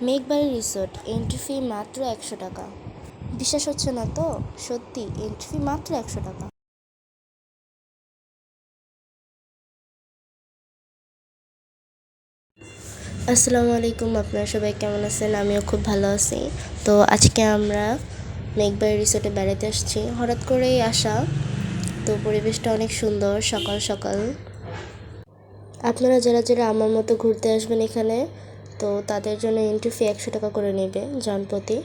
Meghbari resort entry fee মাত্র ১০০ টাকা। বিশ্বাস হচ্ছে না তো? সত্যি এন্ট্রি ফি মাত্র ১০০ টাকা। আসসালামু আলাইকুম, আপনারা সবাই কেমন আছেন? আমিও খুব ভালো আছি। তো আজকে আমরা মেঘবাড়ি রিসোর্টে বেড়াতে আসছি, হঠাৎ করেই আসা। তো পরিবেশটা অনেক সুন্দর, সকাল সকাল। আপনারা যারা যারা আমার মতো ঘুরতে আসবেন এখানে, তো তাদের জন্য এন্ট্রি ফি ১০০ টাকা করে নেবে জনপ্রতি।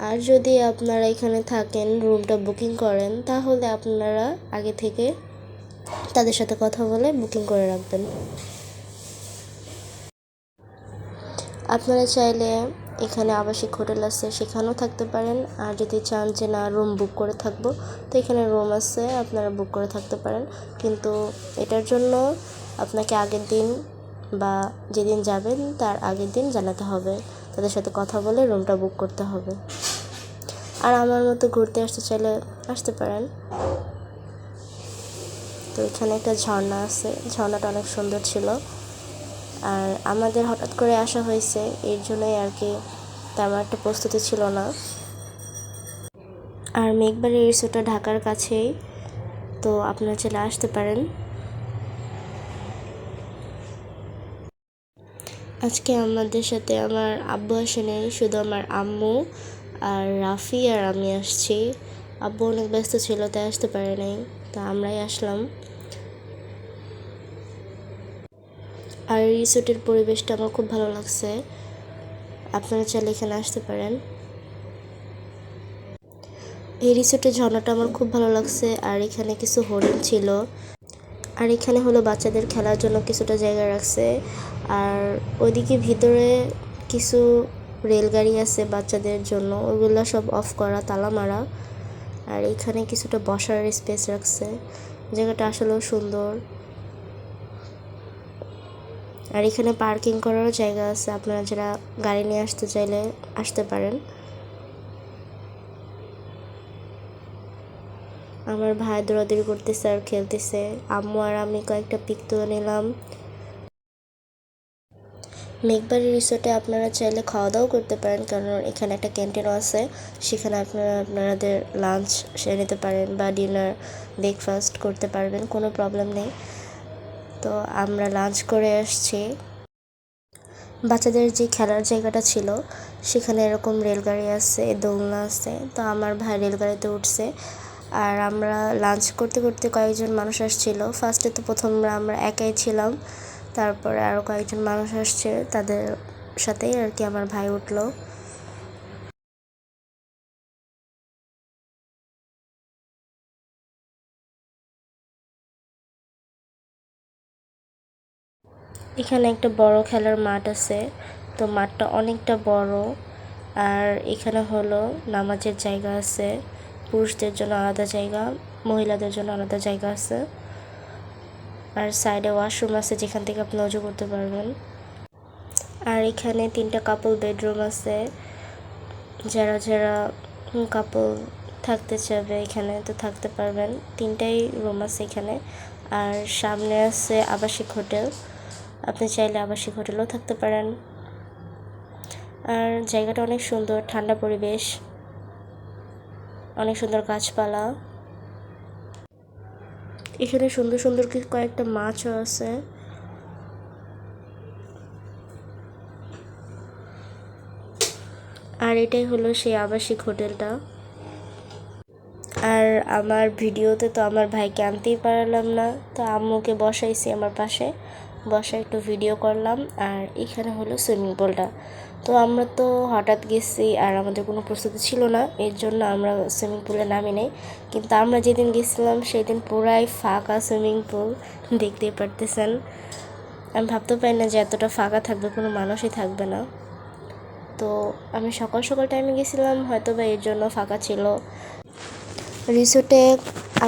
আর যদি আপনারা এখানে থাকেন, রুমটা বুকিং করেন, তাহলে আপনারা আগে থেকে তাদের সাথে কথা বলে বুকিং করে রাখবেন। আপনারা চাইলে এখানে আবাসিক হোটেল আছে, সেখানেও থাকতে পারেন। আর যদি চান যে না রুম বুক করে থাকবো, তো এখানে রুম আছে, আপনারা বুক করে থাকতে পারেন। কিন্তু এটার জন্য আপনাকে আগের দিন বা যেদিন যাবেন তার আগের দিন জানাতে হবে, তাদের সাথে কথা বলে রুমটা বুক করতে হবে। আর আমার মতো ঘুরতে আসতে চাইলে আসতে পারেন। তো এখানে একটা ঝর্ণা আছে, ঝর্ণাটা অনেক সুন্দর ছিল। আর আমাদের হঠাৎ করে আসা হয়েছে, এর জন্যই আর কি তেমন একটা প্রস্তুতি ছিল না। আর মেঘবাড়ি রিসোর্টটা ঢাকার কাছেই, তো আপনারা চলে আসতে পারেন। আজকে আমাদের সাথে আমার আব্বু আসেনি, শুধু আমার আম্মু আর রাফি আর আমি আসছি। আব্বু অনেক ব্যস্ত ছিল, তাই আসতে পারে নাই, তা আমরাই আসলাম। আর রিসোর্টের পরিবেশটা আমার খুব ভালো লাগছে, আপনারা চাইলে এখানে আসতে পারেন। এই রিসোর্টের ঝর্ণাটা আমার খুব ভালো লাগছে। আর এখানে কিছু হরিণ ছিল। আর এখানে হলো বাচ্চাদের খেলার জন্য কিছুটা জায়গা রাখছে। আর ওইদিকে ভিতরে কিছু রেলগাড়ি আছে বাচ্চাদের জন্য, ওইগুলো সব অফ করা, তালা মারা। আর এখানে কিছুটা বসার স্পেস রাখছে, জায়গাটা আসলেও সুন্দর। আর এখানে পার্কিং করারও জায়গা আছে, আপনারা যারা গাড়ি নিয়ে আসতে চাইলে আসতে পারেন। আমার ভাই দৌড়াদৌড়ি করতেছে আর খেলতেছে, আম্মু আর আমি কয়েকটা পিক তুলে নিলাম। মেঘবাড়ি রিসোর্টে আপনারা চাইলে খাওয়া দাওয়াও করতে পারেন, কারণ এখানে একটা ক্যান্টিনও আছে, সেখানে আপনারা আপনাদের লাঞ্চ সেরে নিতে পারেন বা ডিনার ব্রেকফাস্ট করতে পারবেন, কোনো প্রবলেম নেই। তো আমরা লাঞ্চ করে আসছি। বাচ্চাদের যে খেলার জায়গাটা ছিল, সেখানে এরকম রেলগাড়ি আছে, দোলনা আছে, তো আমার ভাই রেলগাড়িতে উঠছে। আর আমরা লাঞ্চ করতে করতে কয়েকজন মানুষ আসছিল। ফার্স্টে তো আমরা একাই ছিলাম, তারপরে আরও কয়েকজন মানুষ আসছে, তাদের সাথেই আর কি আমার ভাই উঠলো। এখানে একটা বড় খেলার মাঠ আছে, তো মাঠটা অনেকটা বড়। আর এখানে হলো নামাজের জায়গা আছে, পুরুষদের জন্য আলাদা জায়গা, মহিলাদের জন্য আলাদা জায়গা আছে। আর সাইডে ওয়াশরুম আছে, যেখান থেকে আপনি অজু করতে পারবেন। আর এখানে 3টা কাপল বেডরুম আছে, যারা যারা কাপল থাকতে চাবে এখানে তো থাকতে পারবেন। 3টাই রুম আছে এখানে। আর সামনে আছে আবাসিক হোটেল, আপনি চাইলে আবাসিক হোটেলেও থাকতে পারেন। আর জায়গাটা অনেক সুন্দর, ঠান্ডা পরিবেশ, অনেক সুন্দর গাছপালা। এখানে সুন্দর সুন্দর কয়েকটা মাছও আছে। আর এটাই হলো সেই আবাসিক হোটেলটা। আর আমার ভিডিওতে তো আমার ভাইকে আনতেই পারলাম না, তো আম্মুকে বসাইছি আমার পাশে, বসে একটু ভিডিও করলাম। আর এখানে হলো সুইমিং পুলটা। তো আমরা তো হঠাৎ গেছি আর আমাদের কোনো প্রস্তুতি ছিল না, এর জন্য আমরা সুইমিং পুলে নামি নেই। কিন্তু আমরা যেদিন গেছিলাম সেদিন পুরাই ফাঁকা সুইমিং পুল, দেখতেই পারতেছেন। আমি ভাবতেও পারি না যে এতটা ফাঁকা থাকবে, কোনো মানুষই থাকবে না। তো আমি সকাল সকাল টাইমে গেছিলাম, হয়তো বা এর জন্য ফাঁকা ছিল। রিসোর্টে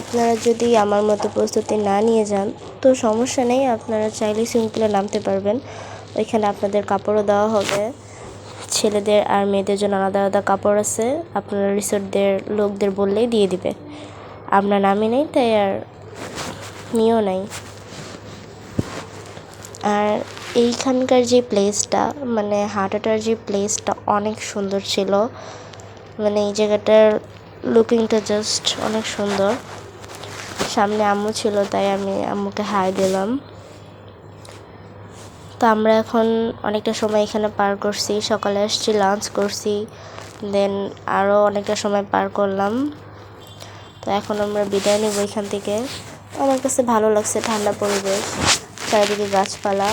আপনারা যদি আমার মতো প্রস্তুতি না নিয়ে যান, তো সমস্যা নেই, আপনারা চাইলে সুইমিং পুলে নামতে পারবেন। ওইখানে আপনাদের কাপড়ও দেওয়া হবে, ছেলেদের আর মেয়েদের জন্য আলাদা আলাদা কাপড় আছে, আপনারা রিসোর্টদের লোকদের বললেই দিয়ে দিবে। আমরা নামি নেই, তাই আর নিয়েও নাই। আর এইখানকার যে প্লেসটা মানে হাঁটাটার যে প্লেসটা অনেক সুন্দর ছিল। মানে এই জায়গাটার লুকিংটা জাস্ট অনেক সুন্দর। সামনে আম্মু ছিল তাই আমি আম্মুকে হাই দিলাম। তো আমরা এখন অনেকটা সময় এখানে পার করছি, সকালে আসছি, লাঞ্চ করছি, দেন আরও অনেকটা সময় পার করলাম। তো এখন আমরা বিদায় নিব এখান থেকে। আমার কাছে ভালো লাগছে, ঠান্ডা পরিবেশ, চারিদিকে গাছপালা।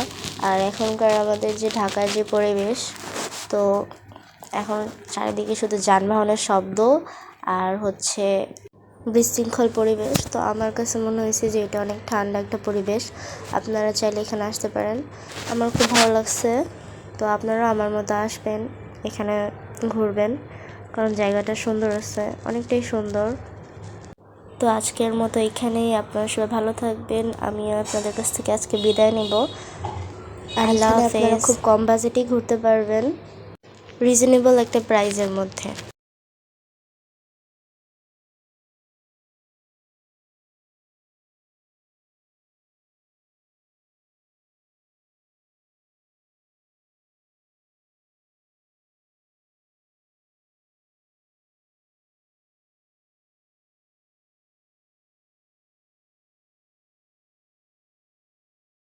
আর এখনকার আমাদের যে ঢাকার যে পরিবেশ, তো এখন চারিদিকে শুধু যানবাহনের শব্দ আর হচ্ছে বিশৃঙ্খল পরিবেশ। তো আমার কাছে মনে হয়েছে যে এটা অনেক ঠান্ডা একটা পরিবেশ, আপনারা চাইলে এখানে আসতে পারেন। আমার খুব ভালো লাগছে। তো আপনারা আমার মতো আসবেন, এখানে ঘুরবেন, কারণ জায়গাটা সুন্দর আছে, অনেকটাই সুন্দর। তো আজকের মতো এখানেই, আপনারা সবাই ভালো থাকবেন। আমিও আপনাদের কাছ থেকে আজকে বিদায় নেব। আল্লাহ হাফেজ। আপনারা খুব কম বাজেটেই ঘুরতে পারবেন, রিজনেবল একটা প্রাইজের মধ্যে।